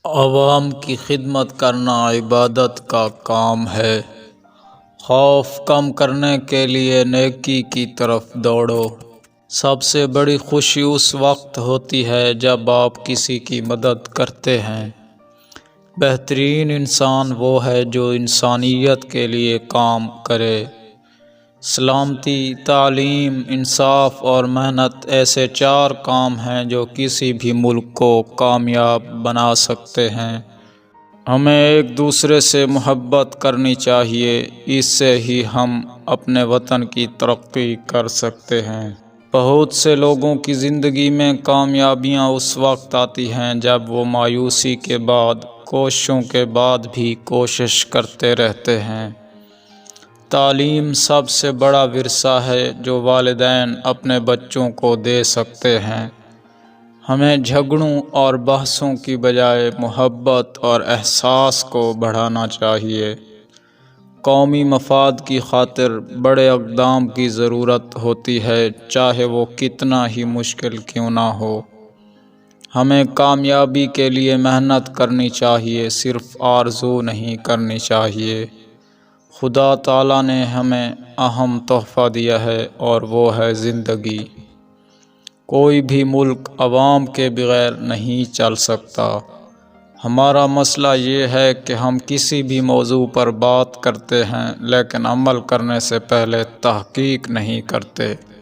عوام کی خدمت کرنا عبادت کا کام ہے۔ خوف کم کرنے کے لیے نیکی کی طرف دوڑو۔ سب سے بڑی خوشی اس وقت ہوتی ہے جب آپ کسی کی مدد کرتے ہیں۔ بہترین انسان وہ ہے جو انسانیت کے لیے کام کرے۔ سلامتی، تعلیم، انصاف اور محنت ایسے 4 کام ہیں جو کسی بھی ملک کو کامیاب بنا سکتے ہیں۔ ہمیں ایک دوسرے سے محبت کرنی چاہیے، اس سے ہی ہم اپنے وطن کی ترقی کر سکتے ہیں۔ بہت سے لوگوں کی زندگی میں کامیابیاں اس وقت آتی ہیں جب وہ مایوسی کے بعد، کوششوں کے بعد بھی کوشش کرتے رہتے ہیں۔ تعلیم سب سے بڑا ورثہ ہے جو والدین اپنے بچوں کو دے سکتے ہیں۔ ہمیں جھگڑوں اور بحثوں کی بجائے محبت اور احساس کو بڑھانا چاہیے۔ قومی مفاد کی خاطر بڑے اقدام کی ضرورت ہوتی ہے، چاہے وہ کتنا ہی مشکل کیوں نہ ہو۔ ہمیں کامیابی کے لیے محنت کرنی چاہیے، صرف آرزو نہیں کرنی چاہیے۔ خدا تعالیٰ نے ہمیں اہم تحفہ دیا ہے اور وہ ہے زندگی۔ کوئی بھی ملک عوام کے بغیر نہیں چل سکتا۔ ہمارا مسئلہ یہ ہے کہ ہم کسی بھی موضوع پر بات کرتے ہیں لیکن عمل کرنے سے پہلے تحقیق نہیں کرتے۔